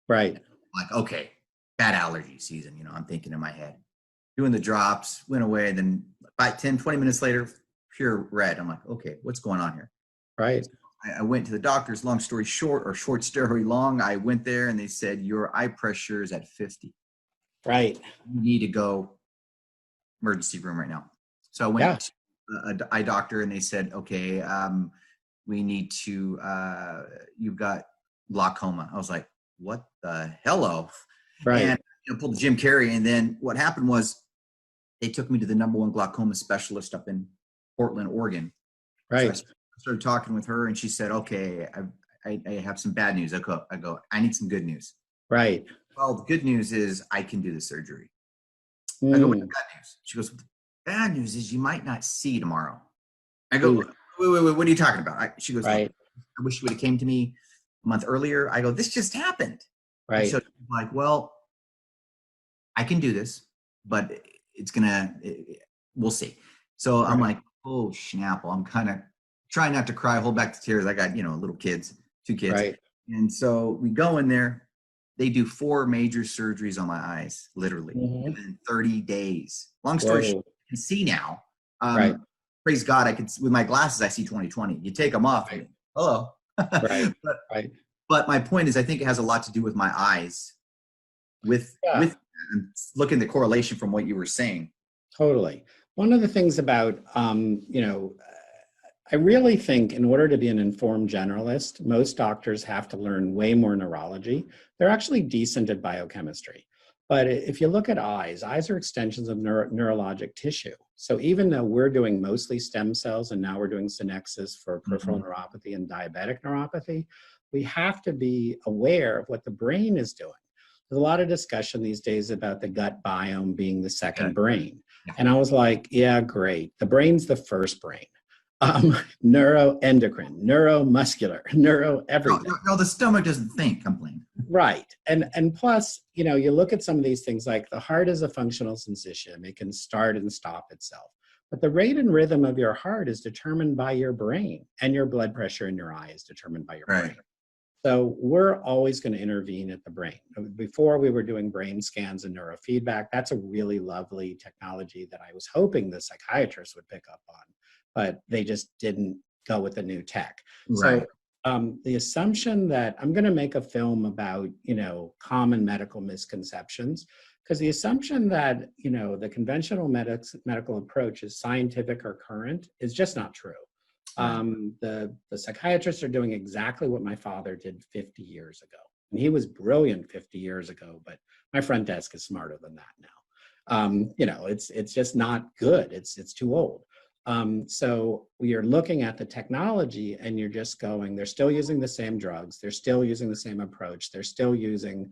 Right. Like, okay, bad allergy season. You know, I'm thinking in my head, doing the drops, went away. Then about 10, 20 minutes later, pure red. I'm like, okay, what's going on here? Right. I went to the doctors, long story short, or short story long. I went there and they said, your eye pressure is at 50. Right. You need to go emergency room right now. So I went to an eye doctor and they said, okay, we need to, you've got glaucoma. I was like, what the hello? Right. And pulled the Jim Carrey. And then what happened was they took me to the #1 glaucoma specialist up in Portland, Oregon. Right. So I started talking with her and she said, okay, I have some bad news. I go, I need some good news. Right. Well, the good news is I can do the surgery. Mm. I go, what's the bad news? She goes, the bad news is you might not see tomorrow. I go, wait, what are you talking about? She goes, right. I wish you would have came to me a month earlier. I go, this just happened. Right. And so she's like, well, I can do this, but we'll see. So I'm like, oh, Schnapple. I'm kind of trying not to cry, hold back the tears. I got, little kids, 2 kids. Right. And so we go in there. They do 4 major surgeries on my eyes, literally, within 30 days. Long story short, I can see now. Right. Praise God, I could, with my glasses, I see 20/20. You take them off. Right. Hello. Right. Right. But my point is, I think it has a lot to do with my eyes. With looking at the correlation from what you were saying. Totally. One of the things about, I really think in order to be an informed generalist, most doctors have to learn way more neurology. They're actually decent at biochemistry. But if you look at eyes are extensions of neurologic tissue. So even though we're doing mostly stem cells and now we're doing synexis for peripheral neuropathy and diabetic neuropathy, we have to be aware of what the brain is doing. There's a lot of discussion these days about the gut biome being the second brain. And I was like, yeah, great. The brain's the first brain. Neuroendocrine, neuromuscular, neuro everything. No, the stomach doesn't think, complain. Right. And plus, you look at some of these things like the heart is a functional syncytium. It can start and stop itself. But the rate and rhythm of your heart is determined by your brain, and your blood pressure in your eye is determined by your brain. So we're always going to intervene at the brain. Before we were doing brain scans and neurofeedback. That's a really lovely technology that I was hoping the psychiatrists would pick up on, but they just didn't go with the new tech. Right. So the assumption that I'm going to make a film about, common medical misconceptions, because the assumption that, the conventional medical approach is scientific or current is just not true. The psychiatrists are doing exactly what my father did 50 years ago. And he was brilliant 50 years ago, but my front desk is smarter than that now. It's just not good. It's too old. So you're looking at the technology and you're just going, they're still using the same drugs. They're still using the same approach. They're still using,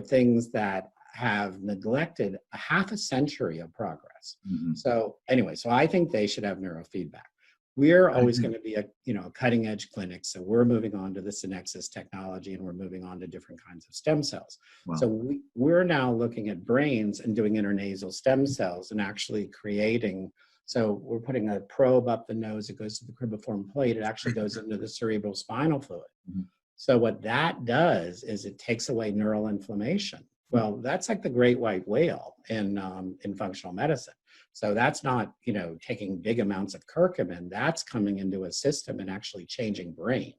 things that have neglected a half a century of progress. So anyway, so I think they should have neurofeedback. We're always going to be a cutting edge clinic. So we're moving on to the synexis technology, and we're moving on to different kinds of stem cells. Wow. So we're now looking at brains and doing intranasal stem cells and actually creating. So we're putting a probe up the nose. It goes to the cribriform plate. It actually goes into the cerebral spinal fluid. So what that does is it takes away neural inflammation. Well, that's like the great white whale in functional medicine. So that's not, taking big amounts of curcumin. That's coming into a system and actually changing brain.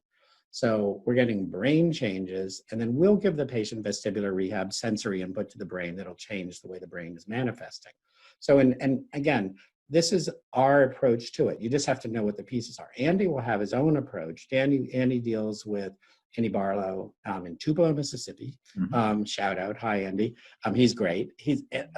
So we're getting brain changes, and then we'll give the patient vestibular rehab, sensory input to the brain that'll change the way the brain is manifesting. So, and again, this is our approach to it. You just have to know what the pieces are. Andy will have his own approach. Andy deals with Andy Barlow in Tupelo, Mississippi. Shout out. Hi, Andy. He's great.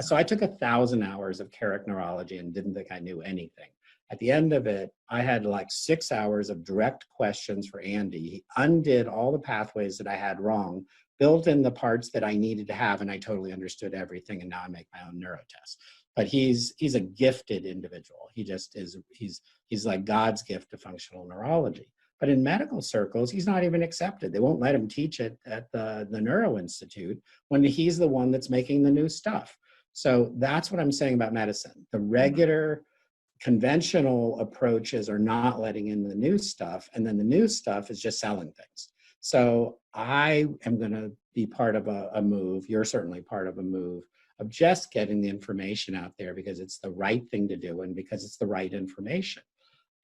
So I took 1,000 hours of Carrick neurology and didn't think I knew anything. At the end of it, I had like 6 hours of direct questions for Andy. He undid all the pathways that I had wrong, built in the parts that I needed to have, and I totally understood everything. And now I make my own neurotest. But he's a gifted individual. He just is. He's like God's gift to functional neurology. But in medical circles, he's not even accepted. They won't let him teach it at the Neuro Institute when he's the one that's making the new stuff. So that's what I'm saying about medicine. The regular conventional approaches are not letting in the new stuff, and then the new stuff is just selling things. So I am going to be part of a move. You're certainly part of a move of just getting the information out there because it's the right thing to do and because it's the right information.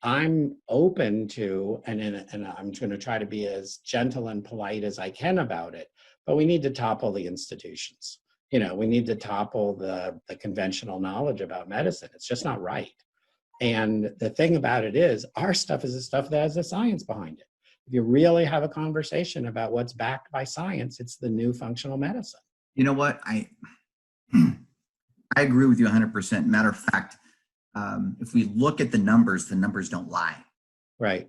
I'm open to, and I'm going to try to be as gentle and polite as I can about it, but we need to topple the institutions. We need to topple the conventional knowledge about medicine. It's just not right. And the thing about it is, our stuff is the stuff that has the science behind it. If you really have a conversation about what's backed by science, it's the new functional medicine. You know what? I agree with you 100%. Matter of fact, if we look at the numbers don't lie. Right.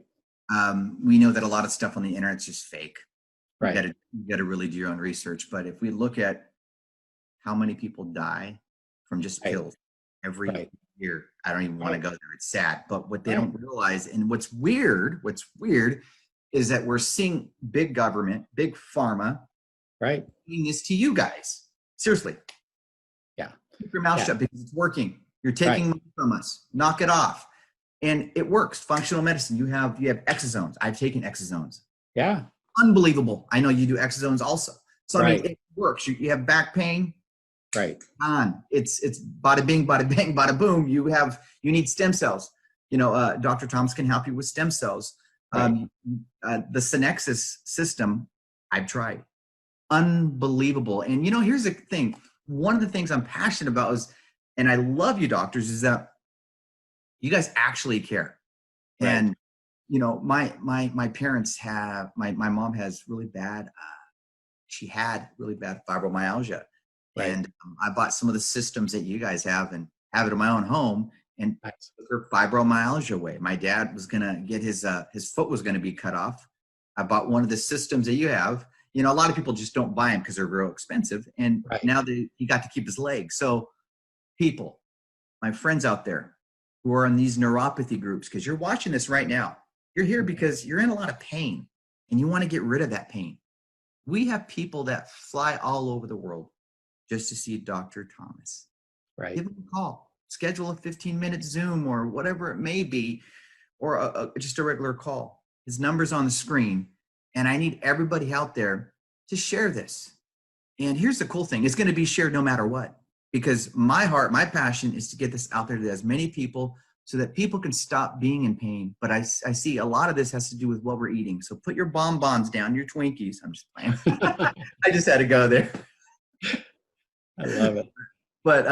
We know that a lot of stuff on the internet is just fake. Right. You got to really do your own research. But if we look at how many people die from just pills every year, I don't even want to go there. It's sad. But what they don't realize, and what's weird is that we're seeing big government, big pharma, doing this to you guys. Seriously. Yeah. Keep your mouth shut because it's working. You're taking money from us. Knock it off. And it works. Functional medicine. You have exosomes. I've taken exosomes. Yeah. Unbelievable. I know you do exosomes also. So I mean, it works. You have back pain. Right. It's bada bing, bada bang, bada boom. You need stem cells. Dr. Thomas can help you with stem cells. The synexis system, I've tried. Unbelievable. And here's the thing. One of the things I'm passionate about is, and I love you doctors, is that You guys actually care. Right. And, you know, my parents have, my mom has really bad, she had really bad fibromyalgia. Right. And I bought some of the systems that you guys have and have it in my own home and Nice. took her fibromyalgia away. My dad was going to get his foot was going to be cut off. I bought one of the systems that you have. You know, a lot of people just don't buy them because they're real expensive. And Right. now he got to keep his leg. So people, my friends out there who are in these neuropathy groups, because you're watching this right now, you're here because you're in a lot of pain and you want to get rid of that pain. We have people that fly all over the world just to see Dr. Thomas. Right. Give him a call, schedule a 15-minute Zoom or whatever it may be, or just a regular call. His number's on the screen. And I need everybody out there to share this. And here's the cool thing. It's going to be shared no matter what, because my heart, my passion is to get this out there to as many people so that people can stop being in pain. But I see a lot of this has to do with what we're eating. So put your bonbons down, your Twinkies. I'm just playing. I just had to go there. I love it. But,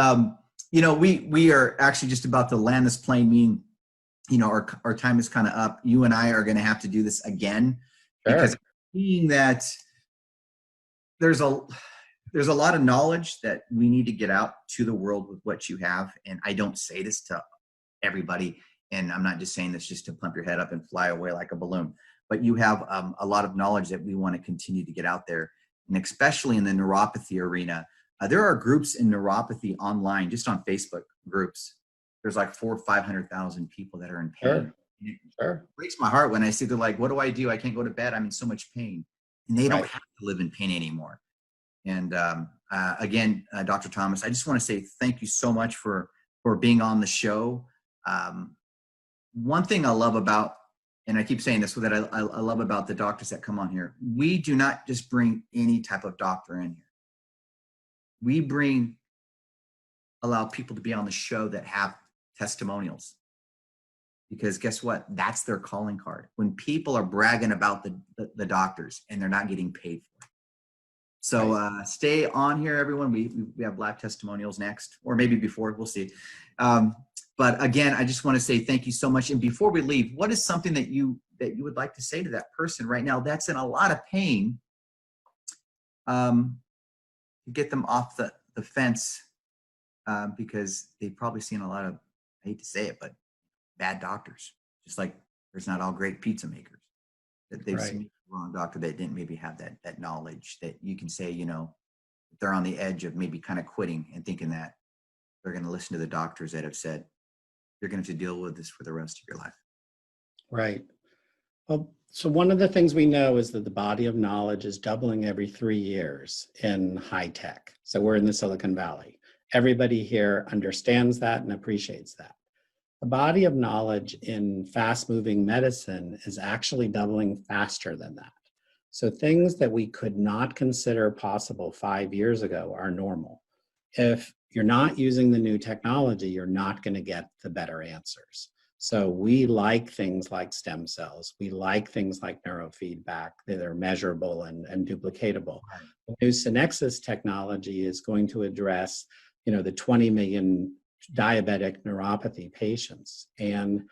you know, we are actually just about to land this plane, meaning, you know, our time is kind of up. You and I are going to have to do this again. Sure. Because being that there's a lot of knowledge that we need to get out to the world with what you have. And I don't say this to everybody. And I'm not just saying this just to pump your head up and fly away like a balloon, but you have a lot of knowledge that we want to continue to get out there. And especially in the neuropathy arena, there are groups in neuropathy online, just on Facebook groups. There's like 400,000 or 500,000 people that are in pain. Sure. It breaks my heart when I see they're like, what do I do? I can't go to bed. I'm in so much pain. And they don't have to live in pain anymore. And again, Dr. Thomas, I just want to say thank you so much for being on the show. One thing I love about, and I keep saying this, that I love about the doctors that come on here, we do not just bring any type of doctor in here. We allow people to be on the show that have testimonials. Because guess what? That's their calling card. When people are bragging about the doctors and they're not getting paid for it. So stay on here, everyone. We have Black testimonials next, or maybe before, we'll see. But again, I just want to say thank you so much. And before we leave, what is something that you would like to say to that person right now that's in a lot of pain, to get them off the fence, because they've probably seen a lot of, I hate to say it, but bad doctors, just like there's not all great pizza makers, that they've seen the wrong doctor that didn't maybe have that knowledge that you can say, you know, they're on the edge of maybe kind of quitting and thinking that they're going to listen to the doctors that have said, you're going to have to deal with this for the rest of your life. Right. Well, so one of the things we know is that the body of knowledge is doubling every 3 years in high tech. So we're in the Silicon Valley. Everybody here understands that and appreciates that. The body of knowledge in fast-moving medicine is actually doubling faster than that. So things that we could not consider possible 5 years ago are normal. If you're not using the new technology, you're not going to get the better answers. So we like things like stem cells. We like things like neurofeedback that are measurable and duplicatable. The new Synexus technology is going to address, you know, the 20 million diabetic neuropathy patients. And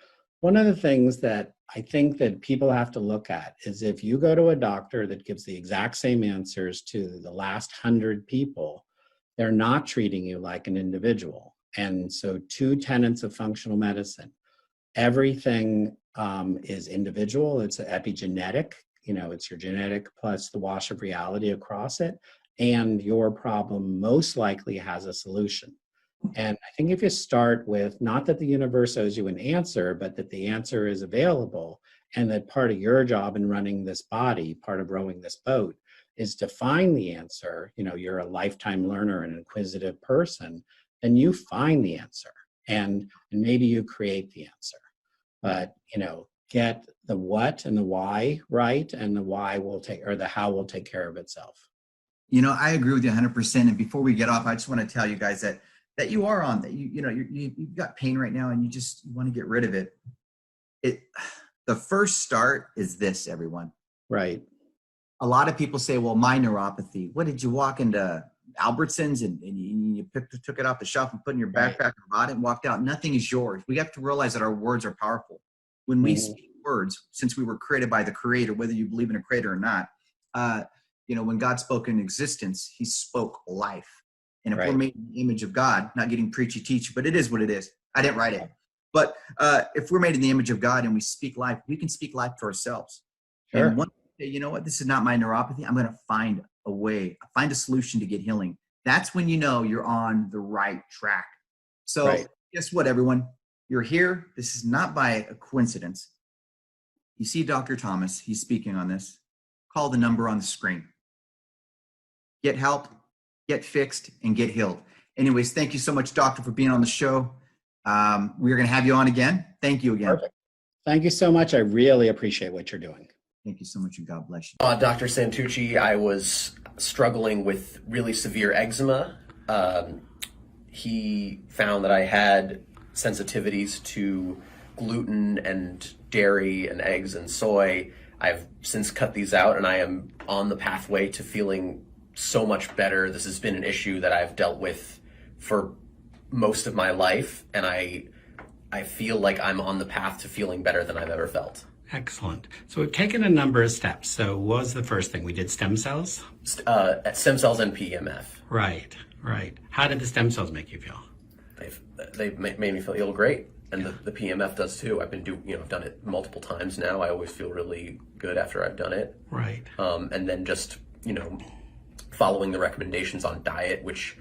one of the things that I think that people have to look at is if you go to a doctor that gives the exact same answers to the last 100 people, they're not treating you like an individual. And so 2 tenets of functional medicine: everything is individual. It's epigenetic, you know, it's your genetic plus the wash of reality across it. And your problem most likely has a solution. And I think if you start with not that the universe owes you an answer, but that the answer is available, and that part of your job in running this body, part of rowing this boat, is to find the answer. You know, you're a lifetime learner and inquisitive person, then you find the answer, and maybe you create the answer. But, you know, get the what and the why right, and the why will take, or the how will take care of itself. You know, I agree with you 100%. And before we get off, I just want to tell you guys that you are on that. You know, you've got pain right now and you just want to get rid of it. The first start is this, everyone. Right. A lot of people say, well, my neuropathy, what did you walk into Albertsons and you took it off the shelf and put it in your backpack and bought it and walked out. Nothing is yours. We have to realize that our words are powerful. When we speak words, since we were created by the Creator, whether you believe in a Creator or not, when God spoke in existence, He spoke life. And if we're made in the image of God, not getting preachy teachy, but it is what it is. I didn't write it. But if we're made in the image of God and we speak life, we can speak life to ourselves. Sure. And one day, you know what? This is not my neuropathy. I'm going to find a way, find a solution to get healing. That's when you know you're on the right track. So guess what, everyone? You're here. This is not by a coincidence. You see Dr. Thomas. He's speaking on this. Call the number on the screen. Get help, get fixed, and get healed. Anyways, thank you so much, Doctor, for being on the show. We're going to have you on again. Thank you again. Perfect. Thank you so much. I really appreciate what you're doing. Thank you so much, and God bless you. Dr. Santucci, I was struggling with really severe eczema. He found that I had sensitivities to gluten and dairy and eggs and soy. I've since cut these out, and I am on the pathway to feeling so much better. This has been an issue that I've dealt with for most of my life, and I feel like I'm on the path to feeling better than I've ever felt. Excellent. So we've taken a number of steps. So what was the first thing? We did stem cells? Stem cells and PEMF. Right. How did the stem cells make you feel? They've made me feel great. And the PMF does too. I've done it multiple times now. I always feel really good after I've done it. Right. And then just, following the recommendations on diet, which,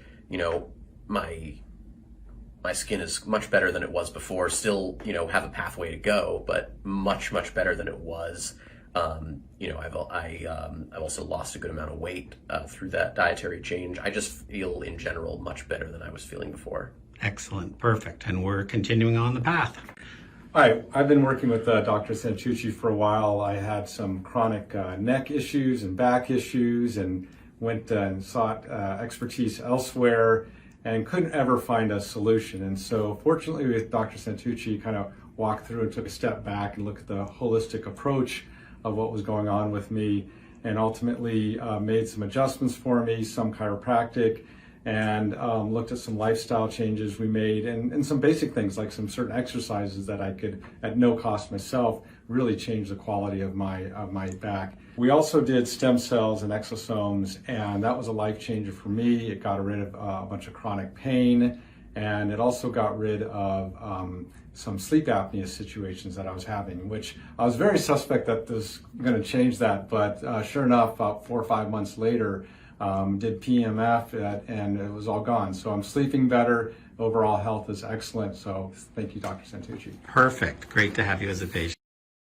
my skin is much better than it was before. Still, have a pathway to go, but much, much better than it was. I've also lost a good amount of weight through that dietary change. I just feel in general much better than I was feeling before. Excellent. Perfect. And we're continuing on the path. Hi, I've been working with Dr. Santucci for a while. I had some chronic neck issues and back issues and went and sought expertise elsewhere and couldn't ever find a solution. And so fortunately with Dr. Santucci, kind of walked through and took a step back and looked at the holistic approach of what was going on with me, and ultimately made some adjustments for me, some chiropractic, and looked at some lifestyle changes we made, and some basic things like some certain exercises that I could, at no cost myself, really change the quality of my back. We also did stem cells and exosomes, and that was a life changer for me. It got rid of a bunch of chronic pain, and it also got rid of some sleep apnea situations that I was having, which I was very suspect that this was going to change that, but sure enough, about 4 or 5 months later, did PMF and it was all gone. So I'm sleeping better. Overall health is excellent. So thank you, Dr. Santucci. Perfect. Great to have you as a patient.